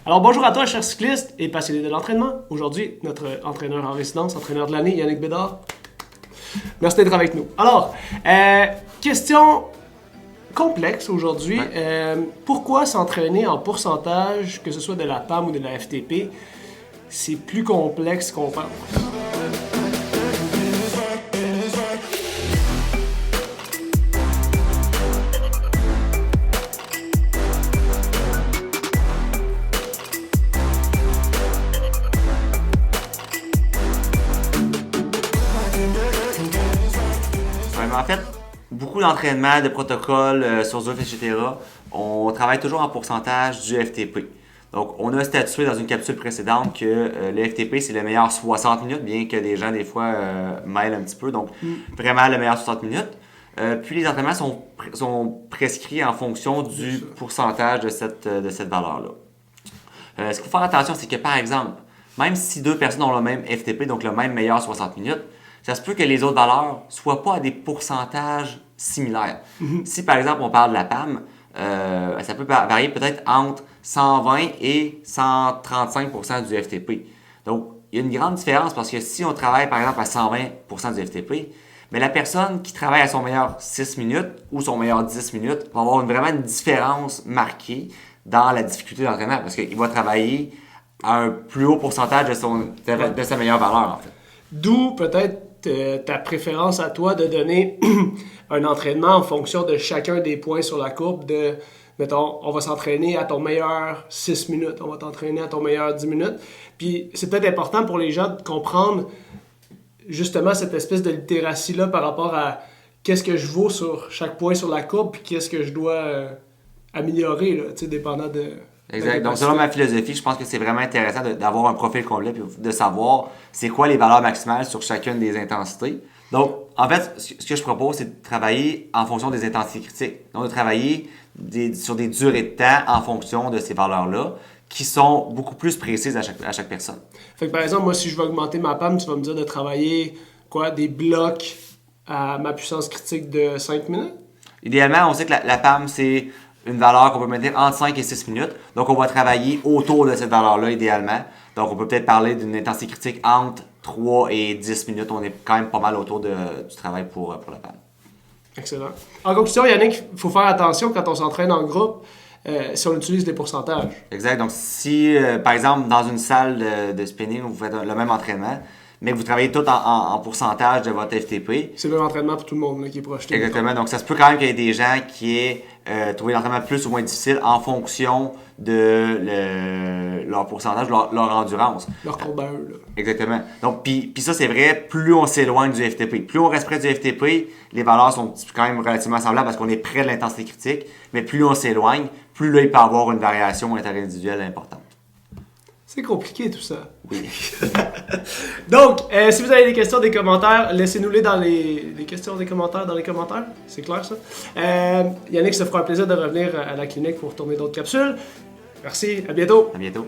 Alors bonjour à toi, chers cyclistes et passionnés de l'entraînement. Aujourd'hui, notre entraîneur en résidence, entraîneur de l'année, Yannick Bédard. Merci d'être avec nous. Alors, question complexe aujourd'hui. Ouais. Pourquoi s'entraîner en pourcentage, que ce soit de la PAM ou de la FTP, c'est plus complexe qu'on pense? Ouais, mais en fait, beaucoup d'entraînements, de protocoles sur Zwift, etc., on travaille toujours en pourcentage du FTP. Donc, on a statué dans une capsule précédente que le FTP, c'est le meilleur 60 minutes, bien que les gens, des fois, mêlent un petit peu. Donc, vraiment le meilleur 60 minutes. Puis, les entraînements sont prescrits en fonction du pourcentage de cette valeur-là. Ce qu'il faut faire attention, c'est que, par exemple, même si deux personnes ont le même FTP, donc le même meilleur 60 minutes, ça se peut que les autres valeurs ne soient pas à des pourcentages similaires. Si, par exemple, on parle de la PAM, ça peut varier peut-être entre 120 et 135% du FTP. Donc, il y a une grande différence parce que si on travaille, par exemple, à 120% du FTP, mais la personne qui travaille à son meilleur 6 minutes ou son meilleur 10 minutes va avoir vraiment une différence marquée dans la difficulté d'entraînement parce qu'il va travailler à un plus haut pourcentage de sa meilleure valeur, en fait. D'où peut-être ta préférence à toi de donner un entraînement en fonction de chacun des points sur la courbe de, mettons, on va s'entraîner à ton meilleur 6 minutes, on va t'entraîner à ton meilleur 10 minutes. Puis c'est peut-être important pour les gens de comprendre justement cette espèce de littératie-là par rapport à qu'est-ce que je vaux sur chaque point sur la courbe puis qu'est-ce que je dois améliorer, là, tu sais, dépendant de... Exact. Donc, selon ma philosophie, je pense que c'est vraiment intéressant d'avoir un profil complet et de savoir c'est quoi les valeurs maximales sur chacune des intensités. Donc, en fait, ce que je propose, c'est de travailler en fonction des intensités critiques. Donc, de travailler sur des durées de temps en fonction de ces valeurs-là qui sont beaucoup plus précises à chaque personne. Fait que, par exemple, moi, si je veux augmenter ma PAM, tu vas me dire de travailler des blocs à ma puissance critique de 5 minutes? Idéalement, on sait que la PAM, c'est une valeur qu'on peut maintenir entre 5 et 6 minutes. Donc, on va travailler autour de cette valeur-là, idéalement. Donc, on peut peut-être parler d'une intensité critique entre 3 et 10 minutes. On est quand même pas mal autour du travail pour la PAM. Excellent. En conclusion, Yannick, il faut faire attention quand on s'entraîne en groupe si on utilise des pourcentages. Exact. Donc, si, par exemple, dans une salle de spinning, vous faites le même entraînement, mais que vous travaillez tout en pourcentage de votre FTP. C'est le même entraînement pour tout le monde là, qui est projeté. Exactement. Donc, ça se peut quand même qu'il y ait des gens qui aient trouvé l'entraînement plus ou moins difficile en fonction de leur pourcentage, leur endurance. Leur courbe à eux, là. Exactement. Donc, puis ça, c'est vrai, plus on s'éloigne du FTP. Plus on reste près du FTP, les valeurs sont quand même relativement semblables parce qu'on est près de l'intensité critique, mais plus on s'éloigne, plus là, il peut y avoir une variation interindividuelle importante. C'est compliqué tout ça. Oui. Donc, si vous avez des questions, des commentaires, laissez-nous-les dans les questions, des commentaires dans les commentaires. C'est clair ça? Yannick, ça fera un plaisir de revenir à la clinique pour tourner d'autres capsules. Merci, à bientôt. À bientôt.